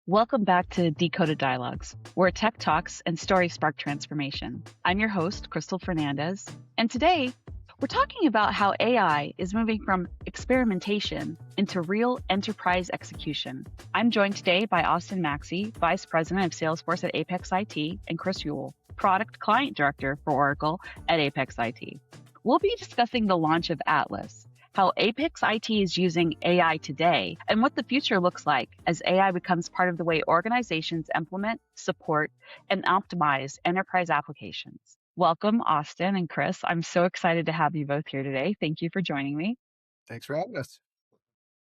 Welcome back to Decoded Dialogues, where tech talks and stories spark transformation. I'm your host, Crystal Fernandez, and today we're talking about how AI is moving from experimentation into real enterprise execution. I'm joined today by Austin Maxey, Vice President of Salesforce at Apex IT, and Chris Uhl, Product Client Director for Oracle at Apex IT. We'll be discussing the launch of Atlas, how Apex IT is using AI today, and what the future looks like as AI becomes part of the way organizations implement, support, and optimize enterprise applications. Welcome, Austin and Chris. I'm so excited to have you both here today. Thank you for joining me. Thanks for having us.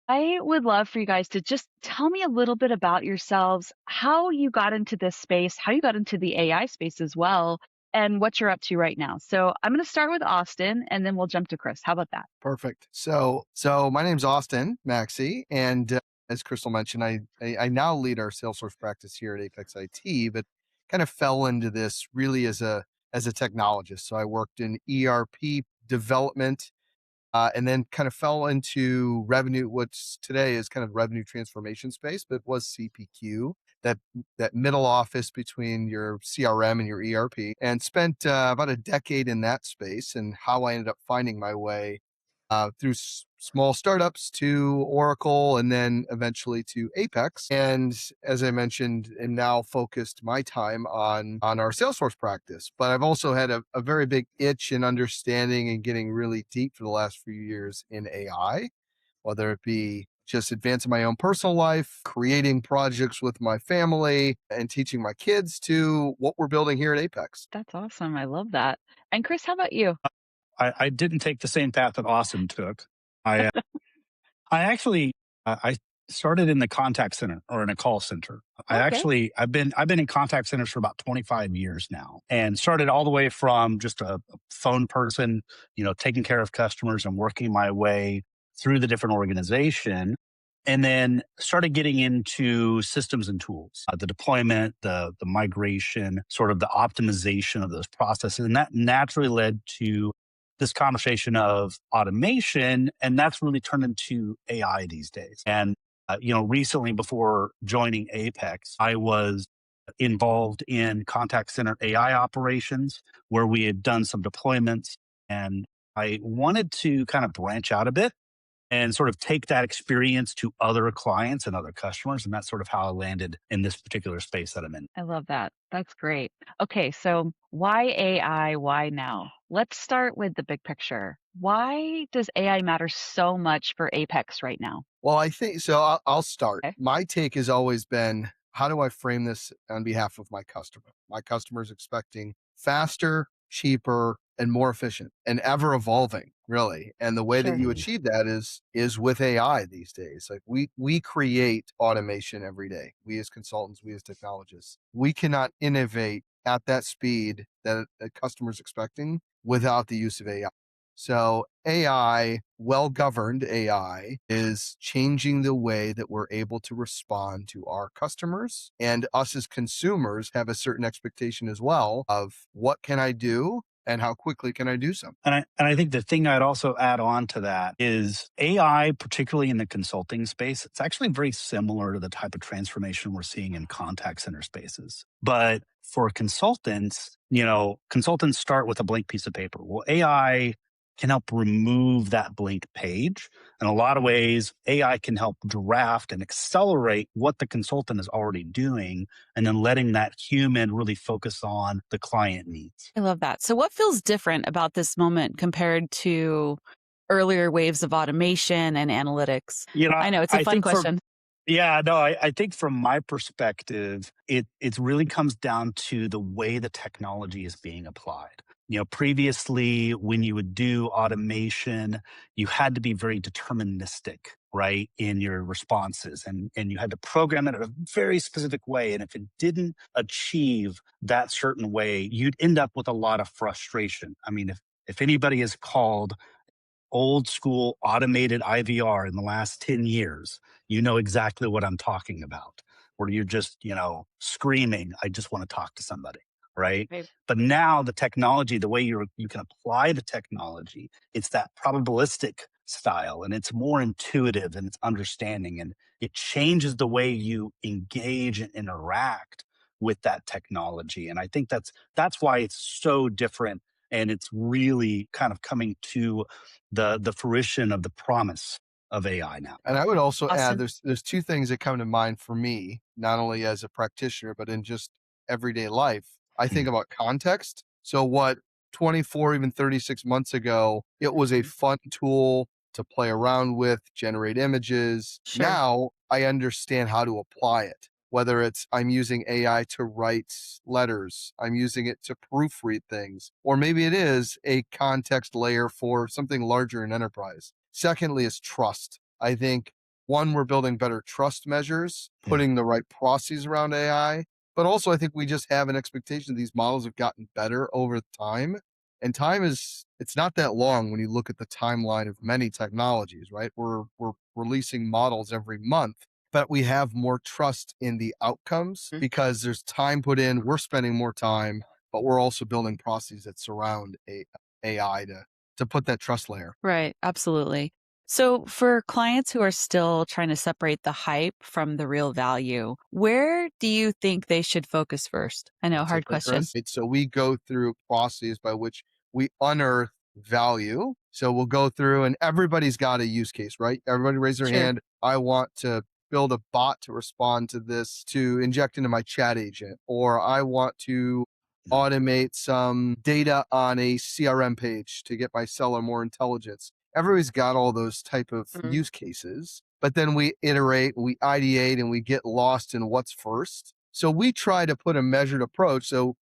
I would love for you guys to just tell me a little bit about yourselves, how you got into this space, how you got into the AI space as well, and what you're up to right now. So I'm going to start with Austin, and then we'll jump to Chris. How about that? Perfect. So my name's Austin Maxey, and as Crystal mentioned, I now lead our Salesforce practice here at Apex IT, but kind of fell into this really as a technologist. So I worked in ERP development, and then kind of fell into revenue, what's today is kind of revenue transformation space, but was CPQ, that middle office between your CRM and your ERP, and spent about a decade in that space, and how I ended up finding my way through small startups to Oracle, and then eventually to Apex. And as I mentioned, am now focused my time on our Salesforce practice. But I've also had a very big itch in understanding and getting really deep for the last few years in AI, whether it be just advancing my own personal life, creating projects with my family, and teaching my kids, to what we're building here at Apex. That's awesome. I love that. And Chris, how about you? I didn't take the same path that Austin took. I uh, I actually I started in the contact center or in a call center. Okay. I've been in contact centers for about 25 years now, and started all the way from just a phone person, taking care of customers and working my way through the different organization. And then started getting into systems and tools, the deployment, the migration, sort of the optimization of those processes. And that naturally led to this conversation of automation. And that's really turned into AI these days. And, recently before joining Apex, I was involved in contact center AI operations where we had done some deployments. And I wanted to kind of branch out a bit and sort of take that experience to other clients and other customers. And that's sort of how I landed in this particular space that I'm in. I love that. That's great. Okay, so why AI? Why now? Let's start with the big picture. Why does AI matter so much for Apex right now? Well, I think so. I'll start. Okay. My take has always been, how do I frame this on behalf of my customer? My customer's expecting faster, cheaper, and more efficient, and ever evolving, really. And the way that Sure. you achieve that is with AI these days. Like we create automation every day. We as consultants, we as technologists, we cannot innovate at that speed that a customer's expecting without the use of AI. So AI, well governed AI, is changing the way that we're able to respond to our customers. And us as consumers have a certain expectation as well of, what can I do and how quickly can I do something? And I think the thing I'd also add on to that is AI, particularly in the consulting space, it's actually very similar to the type of transformation we're seeing in contact center spaces. But for consultants, consultants start with a blank piece of paper. Well, AI can help remove that blank page. In a lot of ways, AI can help draft and accelerate what the consultant is already doing, and then letting that human really focus on the client needs. I love that. So, what feels different about this moment compared to earlier waves of automation and analytics? You know, I know it's a I fun think for question. Yeah, no, I think from my perspective, it really comes down to the way the technology is being applied. Previously, when you would do automation, you had to be very deterministic, right, in your responses, and you had to program it in a very specific way. And if it didn't achieve that certain way, you'd end up with a lot of frustration. I mean, if anybody has called old school automated IVR in the last 10 years, you know exactly what I'm talking about, where you're just, screaming, I just want to talk to somebody. Right. Right. But now the technology, the way you can apply the technology, it's that probabilistic style, and it's more intuitive and it's understanding. And It changes the way you engage and interact with that technology. And I think that's why it's so different. And it's really kind of coming to the fruition of the promise of AI now. And I would also add, Austin? there's two things that come to mind for me, not only as a practitioner, but in just everyday life. I think about context. So what 24, even 36 months ago, it was a Mhm. fun tool to play around with, generate images. Sure. Now I understand how to apply it. Whether it's I'm using AI to write letters, I'm using it to proofread things, or maybe it is a context layer for something larger in enterprise. Secondly, is trust. I think one, we're building better trust measures, Yeah. putting the right processes around AI, but also I think we just have an expectation these models have gotten better over time. And time it's not that long when you look at the timeline of many technologies, right? We're releasing models every month, but we have more trust in the outcomes because there's time put in, we're spending more time, but we're also building processes that surround AI to put that trust layer. Right, absolutely. So, for clients who are still trying to separate the hype from the real value, where do you think they should focus first? I know, That's a hard great question. question. So we go through processes by which we unearth value. So we'll go through and everybody's got a use case, right? Everybody raise their Sure. hand. I want to build a bot to respond to this, to inject into my chat agent, or I want to automate some data on a CRM page to get my seller more intelligence. Everybody's got all those type of use cases, but then we iterate, we ideate, and we get lost in what's first. So we try to put a measured approach. So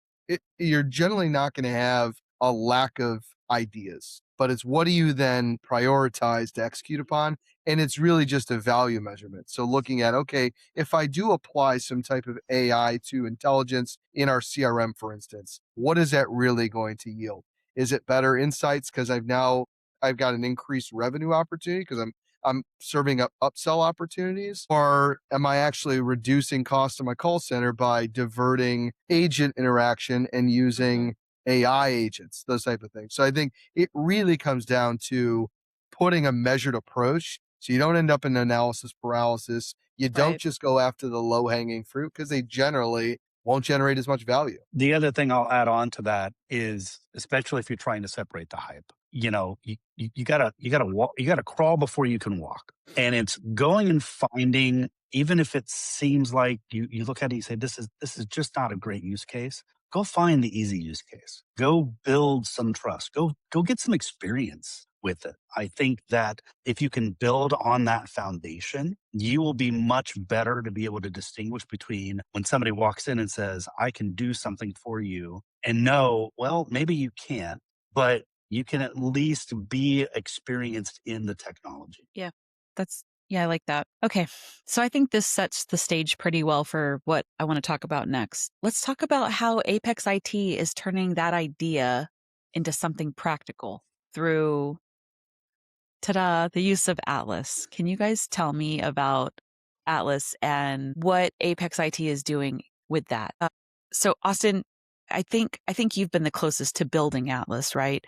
you're generally not going to have a lack of ideas, but it's what do you then prioritize to execute upon? And it's really just a value measurement. So looking at, okay, if I do apply some type of AI to intelligence in our CRM, for instance, what is that really going to yield? Is it better insights because I've got an increased revenue opportunity because I'm serving up upsell opportunities, or am I actually reducing cost of my call center by diverting agent interaction and using AI agents, those type of things. So I think it really comes down to putting a measured approach so you don't end up in analysis paralysis. You don't Right. just go after the low hanging fruit because they generally won't generate as much value. The other thing I'll add on to that is, especially if you're trying to separate the hype, you gotta walk, you gotta crawl before you can walk. And it's going and finding, even if it seems like you look at it, and you say, this is just not a great use case. Go find the easy use case. Go build some trust. Go get some experience with it. I think that if you can build on that foundation, you will be much better to be able to distinguish between when somebody walks in and says, I can do something for you, and know, well, maybe you can't, but you can at least be experienced in the technology. Yeah. Yeah, I like that. Okay. So I think this sets the stage pretty well for what I want to talk about next. Let's talk about how Apex IT is turning that idea into something practical through, ta-da, the use of Atlas. Can you guys tell me about Atlas and what Apex IT is doing with that? So Austin, I think you've been the closest to building Atlas, right?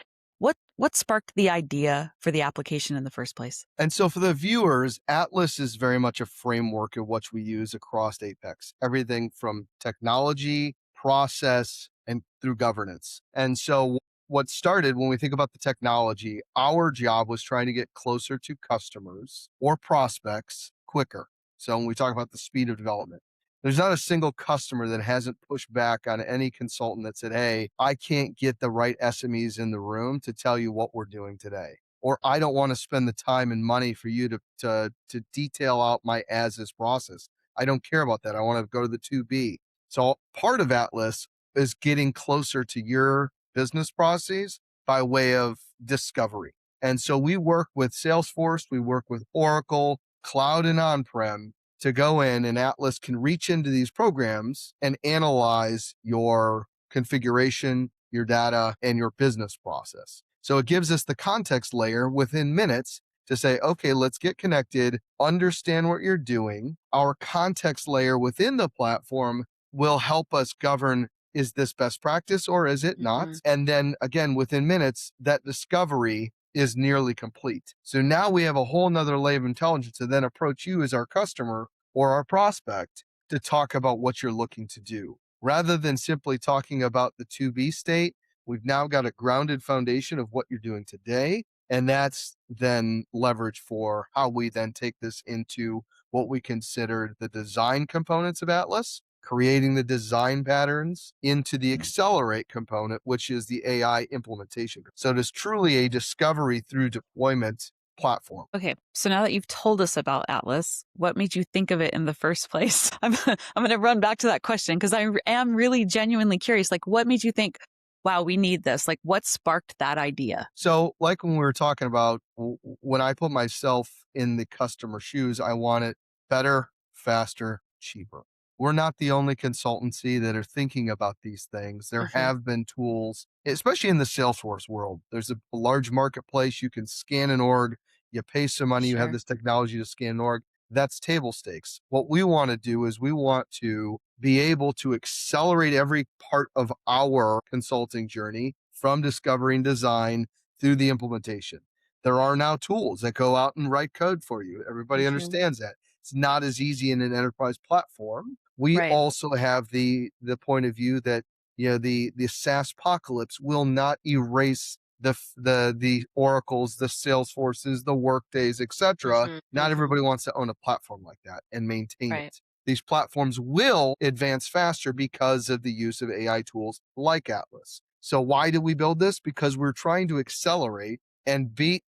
What sparked the idea for the application in the first place? And so for the viewers, Atlas is very much a framework of what we use across Apex, everything from technology, process, and through governance. And so what started when we think about the technology, our job was trying to get closer to customers or prospects quicker. So when we talk about the speed of development, there's not a single customer that hasn't pushed back on any consultant that said, hey, I can't get the right SMEs in the room to tell you what we're doing today. Or I don't want to spend the time and money for you to detail out my as is process. I don't care about that. I want to go to the 2B. So part of Atlas is getting closer to your business processes by way of discovery. And so we work with Salesforce, we work with Oracle, cloud and on-prem to go in, and Atlas can reach into these programs and analyze your configuration, your data, and your business process. So it gives us the context layer within minutes to say, okay, let's get connected, understand what you're doing. Our context layer within the platform will help us govern, is this best practice or is it not? And then again, within minutes, that discovery is nearly complete. So now we have a whole nother layer of intelligence to then approach you as our customer or our prospect to talk about what you're looking to do. Rather than simply talking about the to be state, we've now got a grounded foundation of what you're doing today. And that's then leverage for how we then take this into what we consider the design components of Atlas, creating the design patterns into the accelerate component, which is the AI implementation. So it is truly a discovery through deployment platform. Okay, so now that you've told us about Atlas, what made you think of it in the first place? I'm going to run back to that question because I am really genuinely curious. Like, what made you think, wow, we need this? Like, what sparked that idea? So, like when we were talking about when I put myself in the customer shoes, I want it better, faster, cheaper. We're not the only consultancy that are thinking about these things. There have been tools, especially in the Salesforce world. There's a large marketplace. You can scan an org, you pay some money, you have Sure. this technology to scan an org. That's table stakes. What we want to do is we want to be able to accelerate every part of our consulting journey from discovery and design through the implementation. There are now tools that go out and write code for you. Everybody understands that. It's not as easy in an enterprise platform. We Right. also have the point of view that the SaaS apocalypse will not erase the Oracles, the Salesforces, the Workdays, etc. Not everybody wants to own a platform like that and maintain Right. it. These platforms will advance faster because of the use of AI tools like Atlas. So why do we build this? Because we're trying to accelerate and beat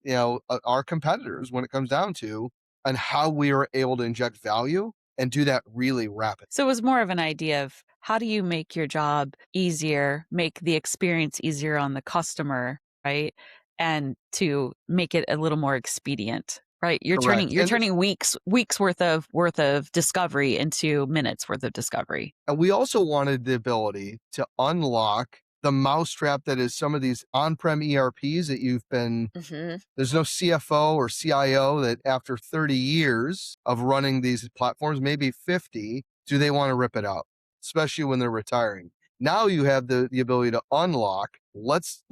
our competitors when it comes down to and how we are able to inject value and do that really rapid. So it was more of an idea of how do you make your job easier, make the experience easier on the customer, right? And to make it a little more expedient, right? You're Correct. turning weeks worth of discovery into minutes worth of discovery. And we also wanted the ability to unlock the mousetrap that is some of these on-prem ERPs that you've been, there's no CFO or CIO that after 30 years of running these platforms, maybe 50, do they want to rip it out, especially when they're retiring. Now you have the ability to unlock. Let's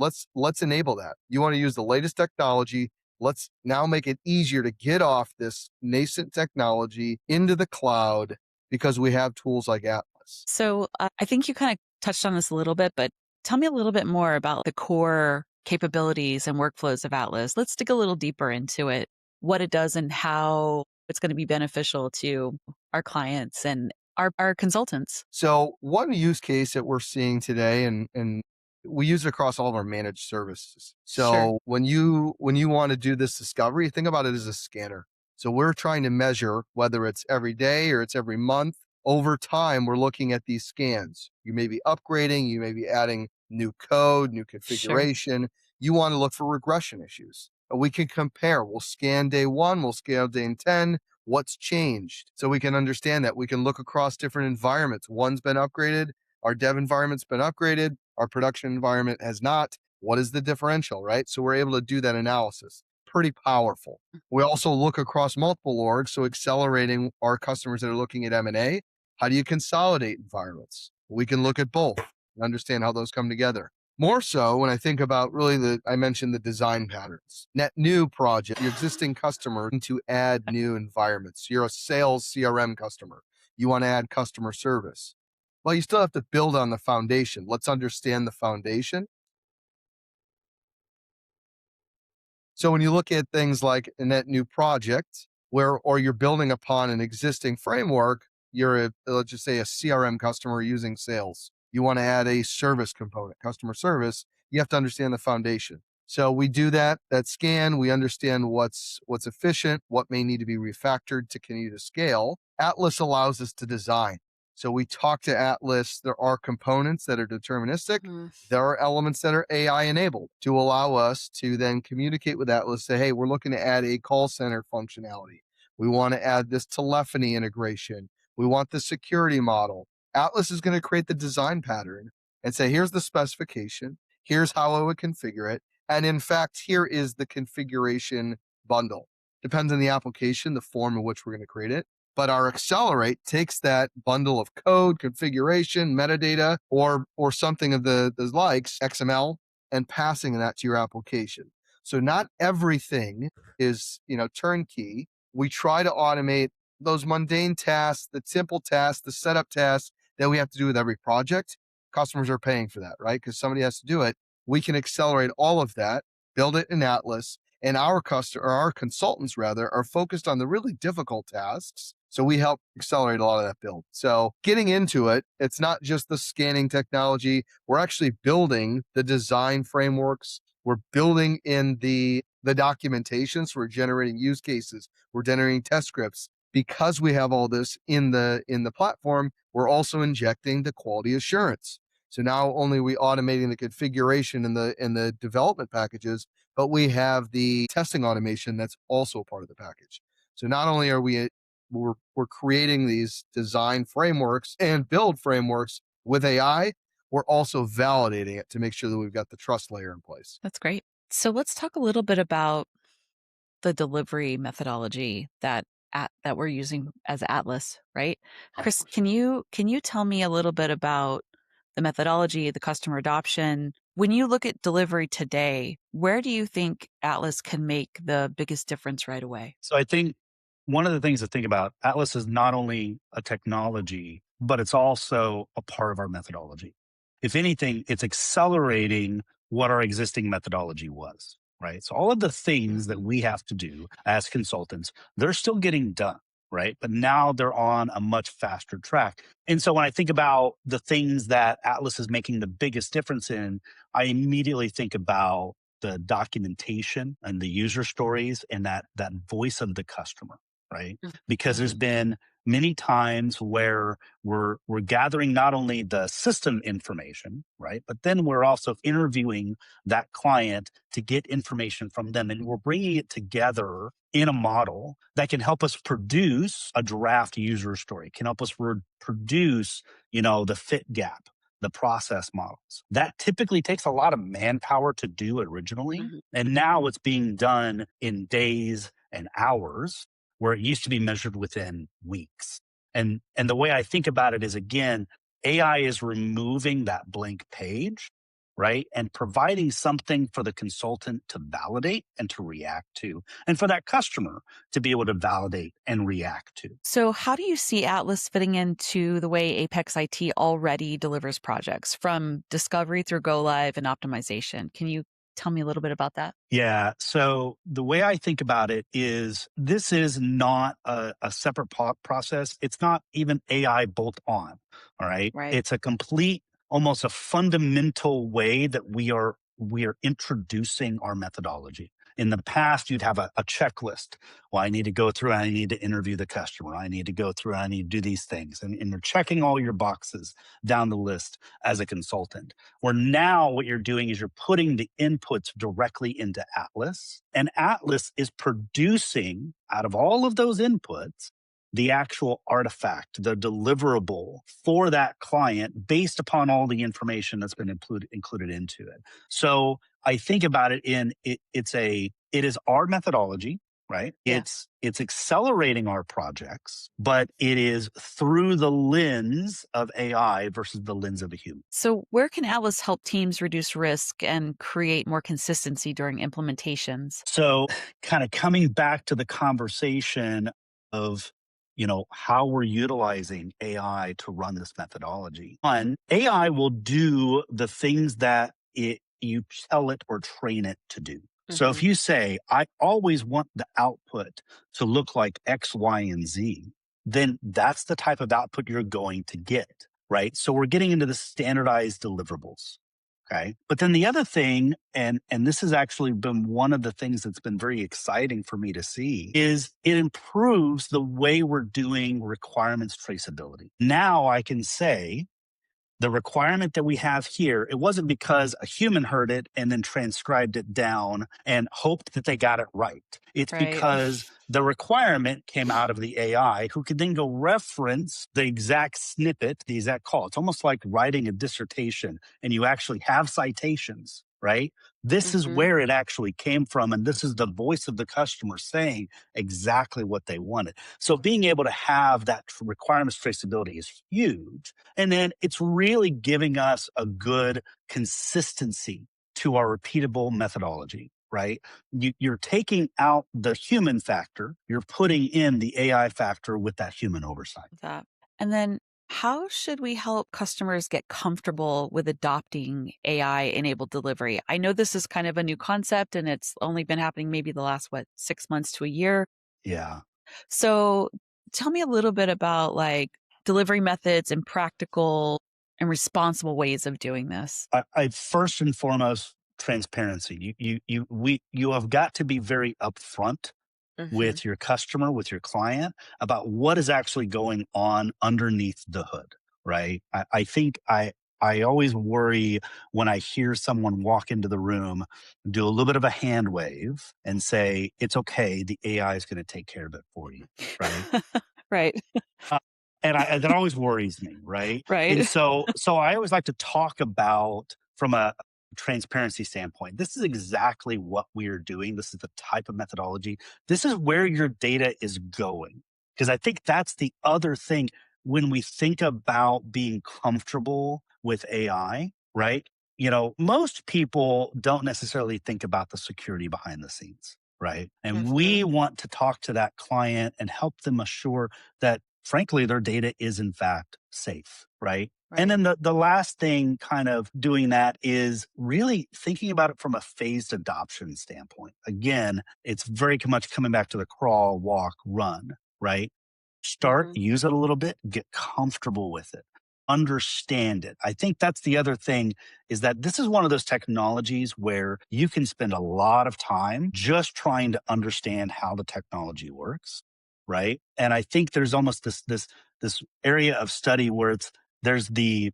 enable that. You want to use the latest technology. Let's now make it easier to get off this nascent technology into the cloud because we have tools like Atlas. So I think you kind of touched on this a little bit, but tell me a little bit more about the core capabilities and workflows of Atlas. Let's dig a little deeper into it, what it does and how it's going to be beneficial to our clients and our consultants. So one use case that we're seeing today, and we use it across all of our managed services. So Sure. when you want to do this discovery, think about it as a scanner. So we're trying to measure whether it's every day or it's every month. Over time, we're looking at these scans. You may be upgrading, you may be adding new code, new configuration. You want to look for regression issues. We can compare. We'll scan day 1, we'll scan day 10. What's changed? So we can understand that. We can look across different environments. One's been upgraded, our dev environment's been upgraded, our production environment has not. What is the differential, right? So we're able to do that analysis. Pretty powerful. We also look across multiple orgs, so accelerating our customers that are looking at M&A. How do you consolidate environments? We can look at both and understand how those come together. More so when I think about really I mentioned the design patterns. Net new project, your existing customer to add new environments. You're a sales CRM customer. You want to add customer service. Well, you still have to build on the foundation. Let's understand the foundation. So when you look at things like a net new project or you're building upon an existing framework, you're let's just say a CRM customer using sales. You want to add a service component, customer service, you have to understand the foundation. So we do that scan, we understand what's efficient, what may need to be refactored to continue to scale. Atlas allows us to design. So we talk to Atlas. There are components that are deterministic. There are elements that are AI enabled to allow us to then communicate with Atlas, say, hey, we're looking to add a call center functionality. We want to add this telephony integration. We want the security model. Atlas is going to create the design pattern and say, here's the specification. Here's how I would configure it. And in fact, here is the configuration bundle. Depends on the application, the form in which we're going to create it. But our accelerate takes that bundle of code, configuration, metadata, or something of the likes, XML, and passing that to your application. So not everything is, turnkey. We try to automate those mundane tasks, the simple tasks, the setup tasks that we have to do with every project. Customers are paying for that, right? Because somebody has to do it. We can accelerate all of that, build it in Atlas, and our consultants rather, are focused on the really difficult tasks. So we help accelerate a lot of that build. So getting into it, it's not just the scanning technology. We're actually building the design frameworks. We're building in the documentation. So we're generating use cases. We're generating test scripts. Because we have all this in the platform, we're also injecting the quality assurance. So now only are we automating the configuration in the development packages, but we have the testing automation that's also part of the package. So not only are we're creating these design frameworks and build frameworks with AI, we're also validating it to make sure that we've got the trust layer in place. That's great. So let's talk a little bit about the delivery methodology that we're using as Atlas, right? Chris, can you tell me a little bit about the methodology, the customer adoption? When you look at delivery today, where do you think Atlas can make the biggest difference right away? So I think one of the things to think about, Atlas is not only a technology, but it's also a part of our methodology. If anything, it's accelerating what our existing methodology was, right? So all of the things that we have to do as consultants, they're still getting done, right? But now they're on a much faster track. And so when I think about the things that Atlas is making the biggest difference in, I immediately think about the documentation and the user stories and that voice of the customer, right? Because there's been many times where we're gathering not only the system information, right, but then we're also interviewing that client to get information from them, and we're bringing it together in a model that can help us produce a draft user story, can help us produce, the fit gap, the process models. That typically takes a lot of manpower to do originally. And now it's being done in days and hours, where it used to be measured within weeks. And the way I think about it is, again, AI is removing that blank page, right? And providing something for the consultant to validate and to react to, and for that customer to be able to validate and react to. So how do you see Atlas fitting into the way Apex IT already delivers projects from discovery through go live and optimization? Can you tell me a little bit about that? Yeah. So the way I think about it is, this is not a separate process. It's not even AI bolt on. All right. Right. It's a complete, almost a fundamental way that we are introducing our methodology. In the past, you'd have a checklist. Well, I need to go through, I need to interview the customer. I need to go through, I need to do these things. And you're checking all your boxes down the list as a consultant. Where now what you're doing is you're putting the inputs directly into Atlas, and Atlas is producing out of all of those inputs the actual artifact, the deliverable for that client based upon all the information that's been included into it. So I think about it it is our methodology, right? Yeah. It's accelerating our projects, but it is through the lens of AI versus the lens of a human. So where can Atlas help teams reduce risk and create more consistency during implementations? So kind of coming back to the conversation of, how we're utilizing AI to run this methodology. One, AI will do the things that you tell it or train it to do. So if you say, I always want the output to look like X, Y, and Z, then that's the type of output you're going to get, right? So we're getting into the standardized deliverables. Okay. But then the other thing, and this has actually been one of the things that's been very exciting for me to see, is it improves the way we're doing requirements traceability. Now I can say, the requirement that we have here, it wasn't because a human heard it and then transcribed it down and hoped that they got it right. It's because the requirement came out of the AI, who could then go reference the exact snippet, the exact call. It's almost like writing a dissertation and you actually have citations, right? This is where it actually came from. And this is the voice of the customer saying exactly what they wanted. So being able to have that requirements traceability is huge. And then it's really giving us a good consistency to our repeatable methodology, right? You're taking out the human factor, you're putting in the AI factor with that human oversight. That. And then how should we help customers get comfortable with adopting AI enabled delivery? I know this is kind of a new concept and it's only been happening maybe the last, 6 months to a year. Yeah. So tell me a little bit about like delivery methods and practical and responsible ways of doing this. I first and foremost, transparency. You have got to be very upfront Hmm. with your customer, with your client about what is actually going on underneath the hood, right? I think I always worry when I hear someone walk into the room, do a little bit of a hand wave and say, it's okay, the AI is going to take care of it for you, right? Right. Uh, and that always worries me, right? And Right. so I always like to talk about from a transparency standpoint. This is exactly what we are doing. This is the type of methodology. This is where your data is going. Because I think that's the other thing when we think about being comfortable with AI, right? Most people don't necessarily think about the security behind the scenes, right? And Hmm. we want to talk to that client and help them assure that frankly their data is in fact safe, right? And Right. then the last thing kind of doing that is really thinking about it from a phased adoption standpoint. Again, it's very much coming back to the crawl, walk, run, right? Start, Hmm. use it a little bit, get comfortable with it, understand it. I think that's the other thing is that this is one of those technologies where you can spend a lot of time just trying to understand how the technology works, right? And I think there's almost this area of study where there's the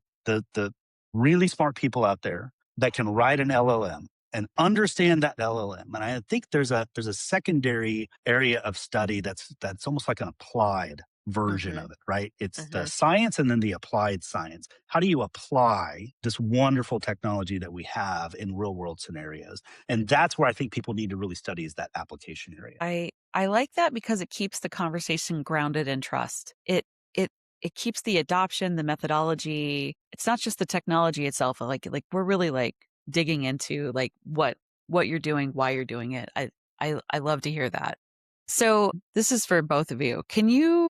really smart people out there that can write an LLM and understand that LLM. And I think there's a secondary area of study that's almost like an applied version Hmm. of it, right? It's the Hmm. science and then the applied science. How do you apply this wonderful technology that we have in real world scenarios? And that's where I think people need to really study is that application area. I like that because it keeps the conversation grounded in trust. It it keeps the adoption, the methodology. It's not just the technology itself. Like we're really like digging into like what you're doing, why you're doing it. I love to hear that. So this is for both of you. Can you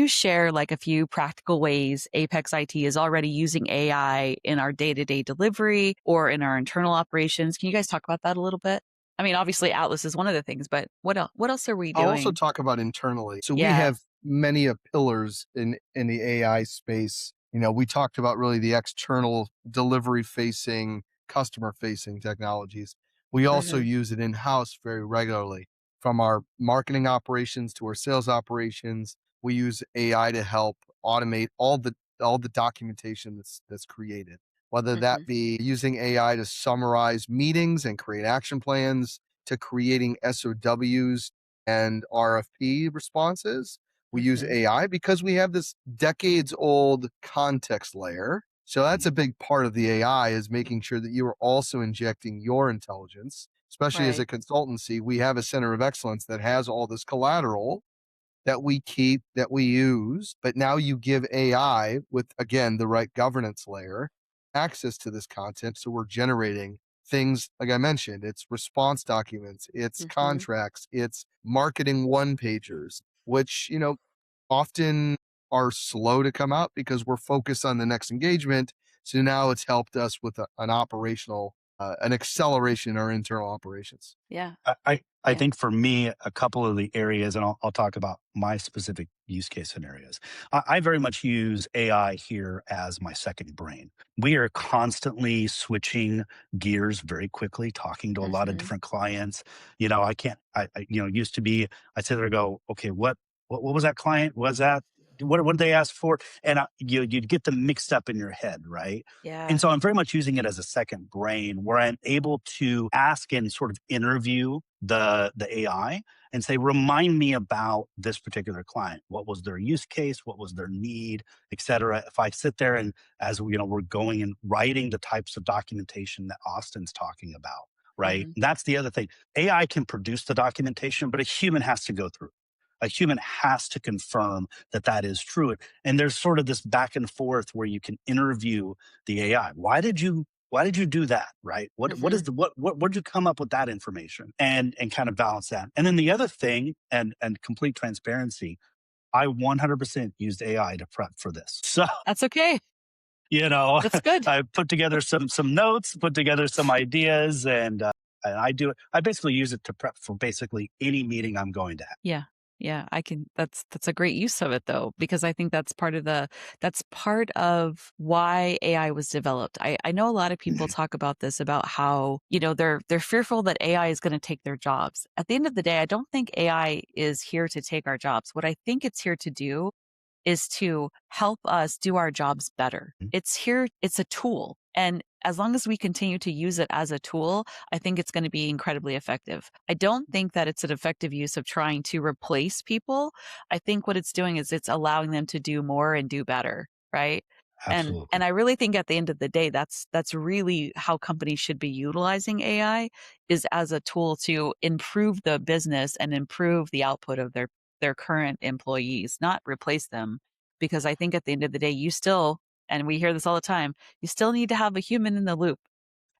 share like a few practical ways Apex IT is already using AI in our day-to-day delivery or in our internal operations? Can you guys talk about that a little bit? I mean, obviously Atlas is one of the things, but what else? What else are we I'll also doing? talk about internally. So we Yeah. have many pillars in the AI space. We talked about really the external delivery facing, customer facing technologies. We also Hmm. use it in house very regularly, from our marketing operations to our sales operations. We use AI to help automate all the documentation that's created, whether that Hmm. be using AI to summarize meetings and create action plans, to creating SOWs and RFP responses. We use Hmm. AI because we have this decades old context layer. So that's a big part of the AI, is making sure that you are also injecting your intelligence. Especially as a Right. consultancy, we have a center of excellence that has all this collateral that we keep, that we use. But now you give AI, with again the right governance layer, access to this content. So we're generating things like I mentioned, it's response documents, it's Hmm. contracts, it's marketing one pagers, which, often are slow to come out because we're focused on the next engagement. So now it's helped us with an operational, an acceleration in our internal operations. Yeah. I Yeah. think for me, a couple of the areas, and I'll talk about my specific use case scenarios. I very much use AI here as my second brain. We are constantly switching gears very quickly, talking to a lot of Hmm. different clients. I can't, used to be, I sit there and go, okay, what was that client? Was that, what did they ask for? And you'd get them mixed up in your head, right? And Yeah. so I'm very much using it as a second brain where I'm able to ask and sort of interview the AI and say, remind me about this particular client. What was their use case? What was their need, et cetera? If I sit there and as we're going and writing the types of documentation that Austin's talking about, right? Hmm. That's the other thing. AI can produce the documentation, but a human has to go through. A human has to confirm that that is true. And there's sort of this back and forth where you can interview the AI. Why did you why did you do that? Right? What Mm-hmm. is the where'd you come up with that information? And kind of balance that. And then the other thing, and complete transparency, I 100% used AI to prep for this. So, That's okay. That's good. I put together some notes, put together some ideas, and I basically use it to prep for basically any meeting I'm going to have. Yeah. Yeah, that's a great use of it though, because I think that's part of why AI was developed. I know a lot of people talk about this, about how, they're fearful that AI is going to take their jobs. At the end of the day, I don't think AI is here to take our jobs. What I think it's here to do is to help us do our jobs better. It's a tool. And as long as we continue to use it as a tool, I think it's going to be incredibly effective. I don't think that it's an effective use of trying to replace people. I think what it's doing is it's allowing them to do more and do better, right? And Absolutely. I really think at the end of the day, that's really how companies should be utilizing AI, is as a tool to improve the business and improve the output of their current employees, not replace them. Because I think at the end of the day, and we hear this all the time, you still need to have a human in the loop.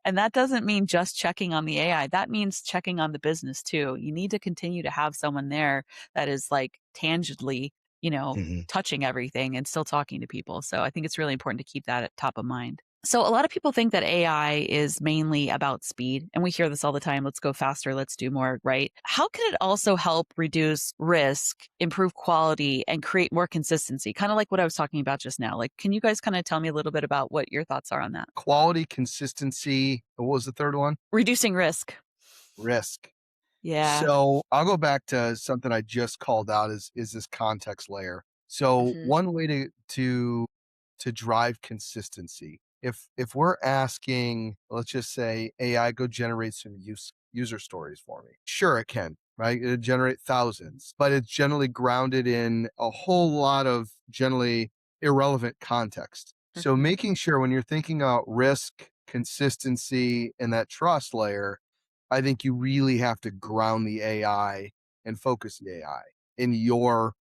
And that doesn't mean just checking on the AI. That means checking on the business too. You need to continue to have someone there that is like tangibly, Mhm. touching everything and still talking to people. So I think it's really important to keep that at top of mind. So a lot of people think that AI is mainly about speed, and we hear this all the time. Let's go faster. Let's do more, right? How can it also help reduce risk, improve quality, and create more consistency? Kind of like what I was talking about just now. Like, can you guys kind of tell me a little bit about what your thoughts are on that? Quality, consistency. What was the third one? Reducing risk. Risk. Yeah. So I'll go back to something I just called out is this context layer. So Hmm. one way to drive consistency, if we're asking, let's just say AI, go generate some user stories for me. Sure, it can, right? It'll generate thousands, but it's generally grounded in a whole lot of generally irrelevant context. So Hmm. making sure when you're thinking about risk, consistency, and that trust layer, I think you really have to ground the AI and focus the AI in your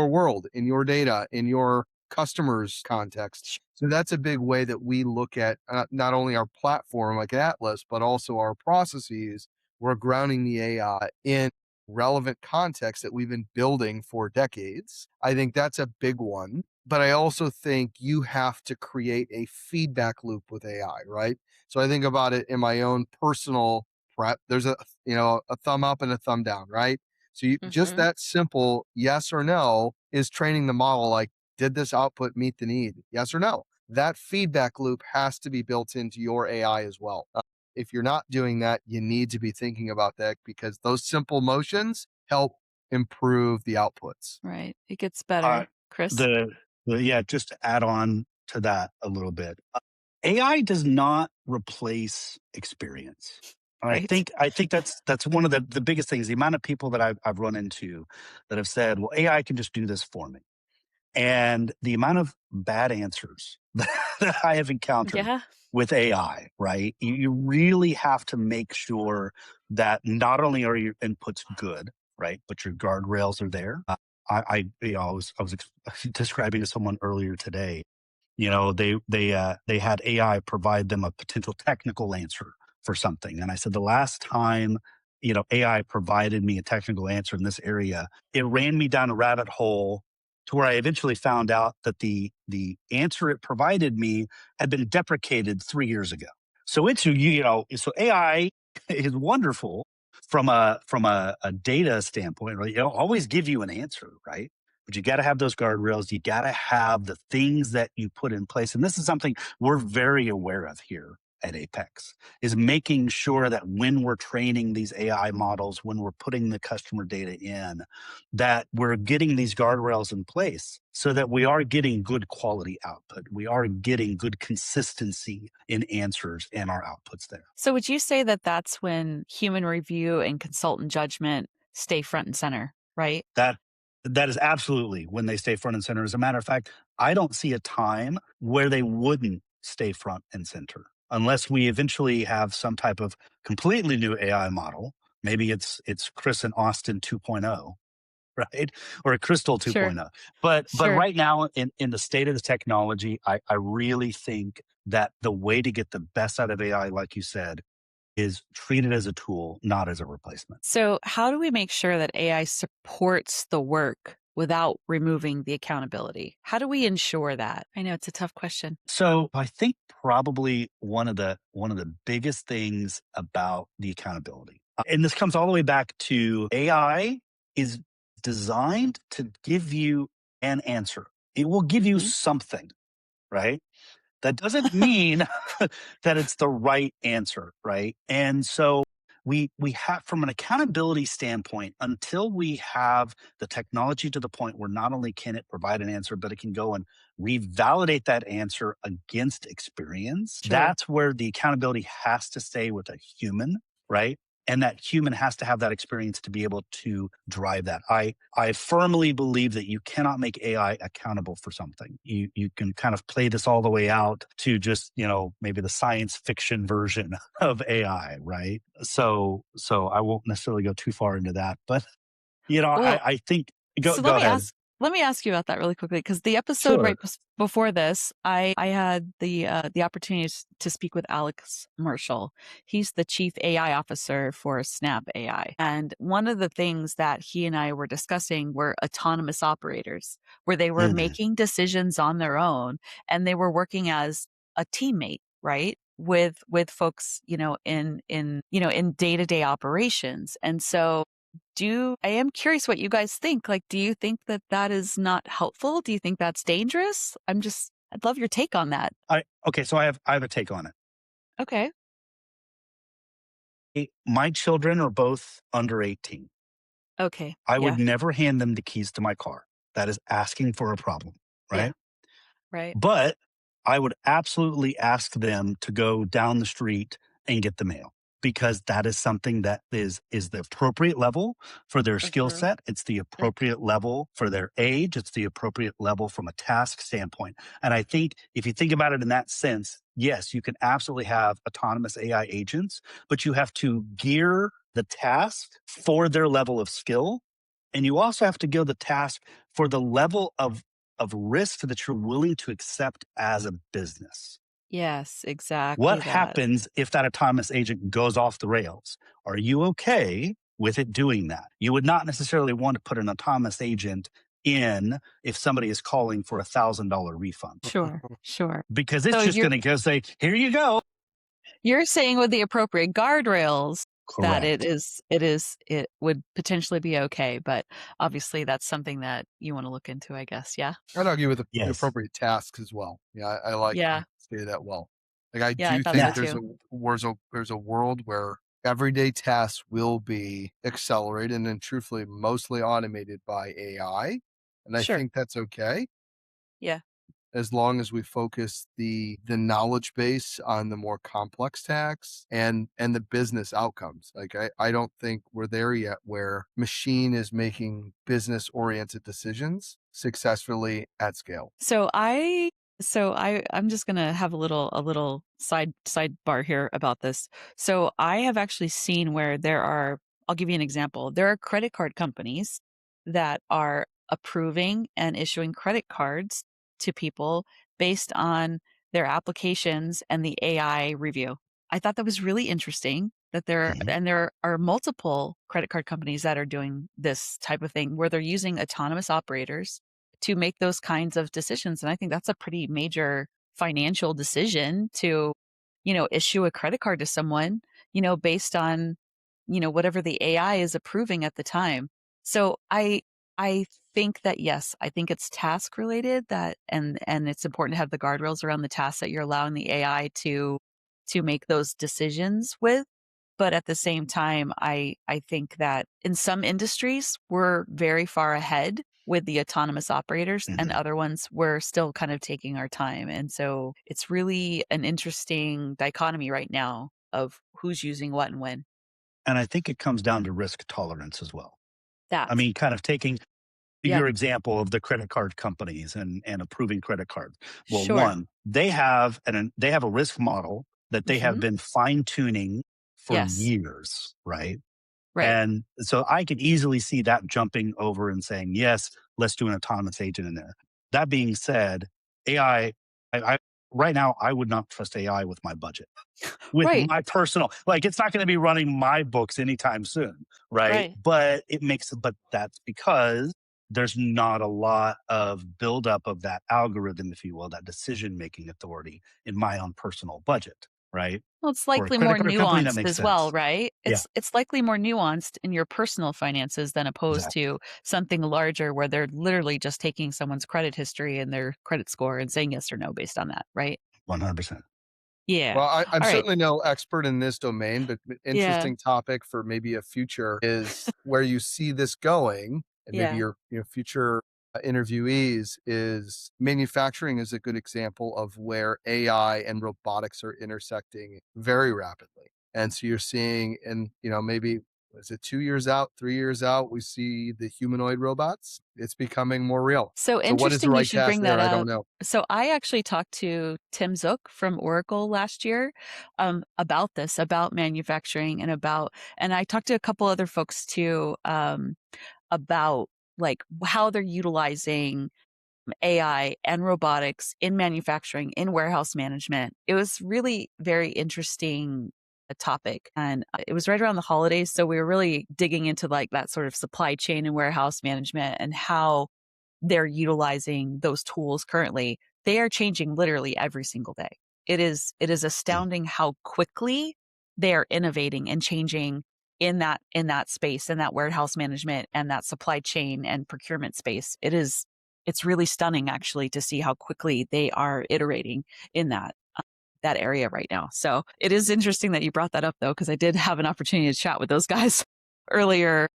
world, in your data, in your customers' context. So that's a big way that we look at not only our platform like Atlas, but also our processes. We're grounding the AI in relevant context that we've been building for decades. I think that's a big one. But I also think you have to create a feedback loop with AI, right? So I think about it in my own personal prep. There's a thumb up and a thumb down, right? So just Hmm. that simple yes or no is training the model, like, did this output meet the need? Yes or no? That feedback loop has to be built into your AI as well. If you're not doing that, you need to be thinking about that, because those simple motions help improve the outputs. Right. It gets Uh, better. Chris? the, yeah, just to add on to that a little bit. AI does not replace experience. And Right. I think that's one of the biggest things. The amount of people that I've run into that have said, "Well, AI can just do this for me," and the amount of bad answers that I have encountered Yeah. with AI. Right, you really have to make sure that not only are your inputs good, right, but your guardrails are there. I was describing to someone earlier today, they had AI provide them a potential technical answer for something, and I said the last time AI provided me a technical answer in this area, it ran me down a rabbit hole to where I eventually found out that the answer it provided me had been deprecated 3 years ago. So so AI is wonderful from a data standpoint, right? It'll always give you an answer, right? But you got to have those guardrails. You got to have the things that you put in place. And this is something we're very aware of here at Apex, is making sure that when we're training these AI models, when we're putting the customer data in, that we're getting these guardrails in place so that we are getting good quality output. We are getting good consistency in answers and our outputs there. So would you say that that's when human review and consultant judgment stay front and center, right? That that is absolutely when they stay front and center. As a matter of fact, I don't see a time where they wouldn't stay front and center unless we eventually have some type of completely new AI model. Maybe it's Chris and Austin 2.0, right? Or a Crystal Sure. 2.0. But Sure. right now in the state of the technology, I really think that the way to get the best out of AI, like you said, is treat it as a tool, not as a replacement. So, how do we make sure that AI supports the work without removing the accountability? How do we ensure that? I know it's a tough question. So I think probably one of the biggest things about the accountability, and this comes all the way back to AI is designed to give you an answer. It will give you Mhm. something, right? That doesn't mean that it's the right answer, right? And so we have, from an accountability standpoint, until we have the technology to the point where not only can it provide an answer, but it can go and revalidate that answer against experience. Sure. That's where the accountability has to stay with a human, right? And that human has to have that experience to be able to drive that. I firmly believe that you cannot make AI accountable for something. You can kind of play this all the way out to just, maybe the science fiction version of AI, right? So I won't necessarily go too far into that, but Well, I think so go ahead. let me ask you about that really quickly, because the episode Sure. before this, I had the opportunity to speak with Alex Marshall. He's the chief AI officer for Snap AI, and one of the things that he and I were discussing were autonomous operators, where they were Mhm. making decisions on their own, and they were working as a teammate, right? With folks, in day-to-day operations. And so I am curious what you guys think. Like, do you think that that is not helpful? Do you think that's dangerous? I'd love your take on that. Okay, so I have a take on it. Okay. My children are both under 18. Okay. I would Yeah. never hand them the keys to my car. That is asking for a problem, Yeah. right? Right. But I would absolutely ask them to go down the street and get the mail, because that is something that is the appropriate level for their For skill sure. set. It's the Yep. appropriate level for their age. It's the appropriate level from a task standpoint. And I think if you think about it in that sense, yes, you can absolutely have autonomous AI agents, but you have to gear the task for their level of skill. And you also have to gear the task for the level of risk that you're willing to accept as a business. Yes, exactly What that. happens if that autonomous agent goes off the rails? Are you okay with it doing that? You would not necessarily want to put an autonomous agent in if somebody is calling for $1,000 refund, Sure. Sure. because it's So just going to go say, here you go. you're saying with the appropriate guardrails that Correct. it would potentially be okay, but obviously that's something that you want to look into, I guess. Yeah. I'd argue with the Yes. appropriate tasks as well. Yeah, I like Yeah. you stated that well. Like I Yeah, I do thought so think Now, there's too. a world where everyday tasks will be accelerated and truthfully mostly automated by AI. And I Sure. think that's okay Yeah. as long as we focus the knowledge base on the more complex tasks and the business outcomes. Like I don't think we're there yet where machine is making business oriented decisions successfully at scale. I'm just gonna have a little sidebar here about this. So I have actually seen where I'll give you an example. There are credit card companies that are approving and issuing credit cards to people based on their applications and the AI review. I thought that was really interesting that mhm, there are multiple credit card companies that are doing this type of thing where they're using autonomous operators to make those kinds of decisions. And I think that's a pretty major financial decision to, issue a credit card to someone, based on, whatever the AI is approving at the time. So I think that, yes, I think it's task related and it's important to have the guardrails around the tasks that you're allowing the AI to make those decisions with. But at the same time, I think that in some industries, we're very far ahead with the autonomous operators, and mhm. other ones, we're still kind of taking our time. And so it's really an interesting dichotomy right now of who's using what and when. And I think it comes down to risk tolerance as well. I That. mean, kind of taking Yep. your example of the credit card companies and approving credit cards. Well, Sure. one, they have a risk model that they have Hmm. been fine tuning for Yes. years, right? Right. And so I could easily see that jumping over and saying, yes, let's do an autonomous agent in there. That being said, AI, I right now, I would not trust AI with my budget, with Right. my personal, like, it's not going to be running my books anytime soon. Right. Right. But that's because there's not a lot of buildup of that algorithm, if you will, that decision making authority in my own personal budget. Right. Well, it's For a likely more credit card company, that nuanced makes as well, sense. right? Yeah, It's likely more nuanced in your personal finances than opposed exactly. to something larger where they're literally just taking someone's credit history and their credit score and saying yes or no based on that, right? 100%. Yeah. Well, I'm All right. certainly no expert in this domain, but Yeah. interesting topic for maybe a future is where you see this going, and maybe Yeah. your future interviewees is manufacturing is a good example of where AI and robotics are intersecting very rapidly. And so you're seeing, and maybe is it 2 years out, 3 years out, we see the humanoid robots. It's becoming more real. So So what is the interesting you right should task bring that there? I don't up. know. So I actually talked to Tim Zook from Oracle last year about this, about manufacturing and I talked to a couple other folks too about like how they're utilizing AI and robotics in manufacturing, in warehouse management. It was really very interesting a topic and it was right around the holidays, so we were really digging into like that sort of supply chain and warehouse management and how they're utilizing those tools currently. They are changing literally every single day. It is Mm. astounding how quickly they are innovating and changing in that space, in that warehouse management and that supply chain and procurement space. It's really stunning actually to see how quickly they are iterating in that area right now. So it is interesting that you brought that up though, because I did have an opportunity to chat with those guys earlier,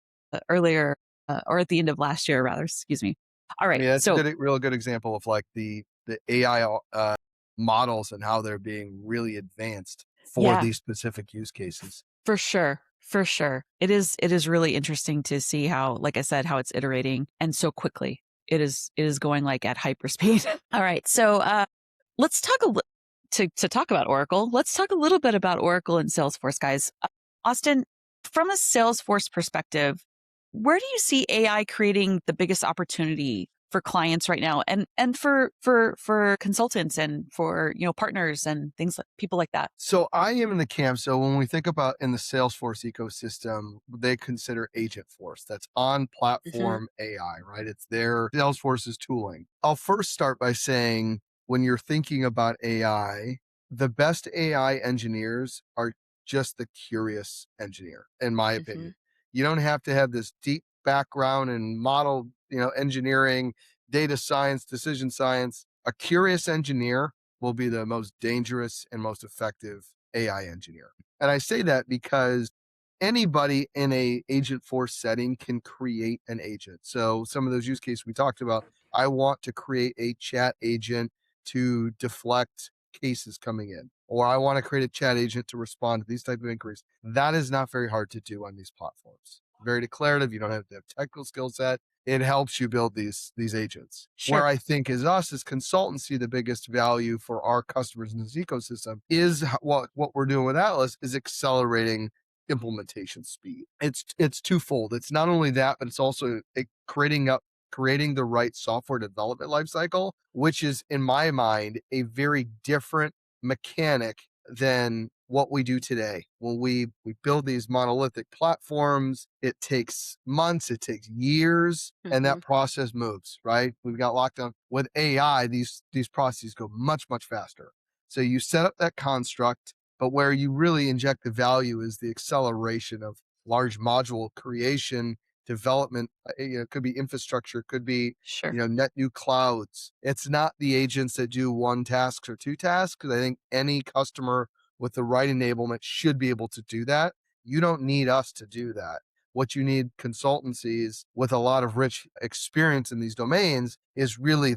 or at the end of last year, rather. Excuse me. All right. Yeah, it's a So real good example of like the AI models and how they're being really advanced for yeah, these specific use cases. for sure. For sure. It is really interesting to see how, like I said, how it's iterating and so quickly. It is going like at hyperspeed. All right. So let's talk to talk about Oracle. Let's talk a little bit about Oracle and Salesforce, guys. Austin, from a Salesforce perspective, where do you see AI creating the biggest opportunity for clients right now, and for consultants and for partners and things like people like that? So I am in the camp. So when we think about in the Salesforce ecosystem, they consider Agent Force. That's on Hmm. platform AI, right? It's their Salesforce's tooling. I'll first start by saying when you're thinking about AI, the best AI engineers are just the curious engineer, in my Hmm. opinion. You don't have to have this deep background in model, engineering, data science, decision science. A curious engineer will be the most dangerous and most effective AI engineer. And I say that because anybody in a agent force setting can create an agent. So some of those use cases we talked about, I want to create a chat agent to deflect cases coming in, or I want to create a chat agent to respond to these type of inquiries. That is not very hard to do on these platforms. Very declarative. You don't have to have technical skill set. It helps you build these agents. Where Sure. I think is us as consultancy, the biggest value for our customers in this ecosystem is what we're doing with Atlas is accelerating implementation speed. It's twofold. It's not only that, but it's also creating the right software development lifecycle, which is in my mind a very different mechanic than what we do today. When we build these monolithic platforms, it takes months, it takes years, and Hmm. that process moves, right? We've got locked down with AI, these processes go much faster. So you set up that construct, but where you really inject the value is the acceleration of large module creation, development. It could be infrastructure, could be Sure. net new clouds. It's not the agents that do one task or two tasks, because I think any customer with the right enablement should be able to do that. You don't need us to do that. What you need consultancies with a lot of rich experience in these domains is really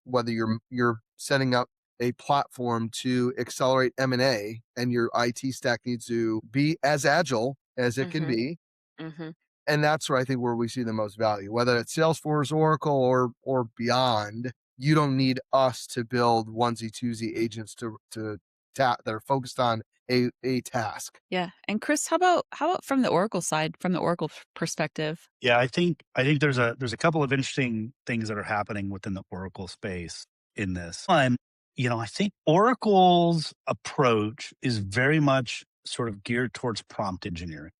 whether you're setting up a platform to accelerate M&A and your IT stack needs to be as agile as it can Hmm. be. Hmm. And that's where I think where we see the most value, whether it's Salesforce, Oracle, or beyond. You don't need us to build onesie twosie agents to that are focused on a task. Yeah. And Chris, how about from the Oracle side, from the Oracle perspective? Yeah, I think there's a couple of interesting things that are happening within the Oracle space in this. One, I think Oracle's approach is very much sort of geared towards prompt engineering.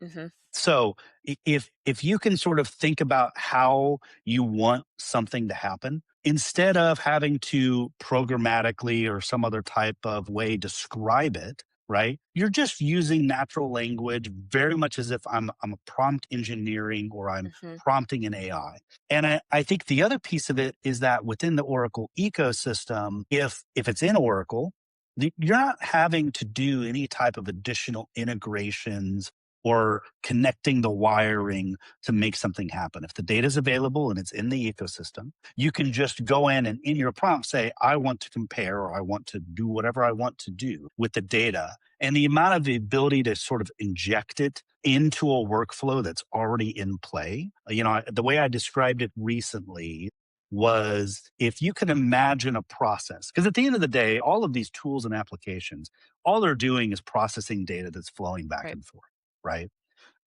Hmm. So if you can sort of think about how you want something to happen, instead of having to programmatically or some other type of way describe it, right? You're just using natural language very much as if I'm a prompt engineering or I'm Hmm. prompting an AI. And I think the other piece of it is that within the Oracle ecosystem, if it's in Oracle, you're not having to do any type of additional integrations or connecting the wiring to make something happen. If the data is available and it's in the ecosystem, you can just go in and in your prompt say, I want to compare or I want to do whatever I want to do with the data. And the amount of the ability to sort of inject it into a workflow that's already in play. The way I described it recently was if you can imagine a process, because at the end of the day, all of these tools and applications, all they're doing is processing data that's flowing back Right. and forth. Right.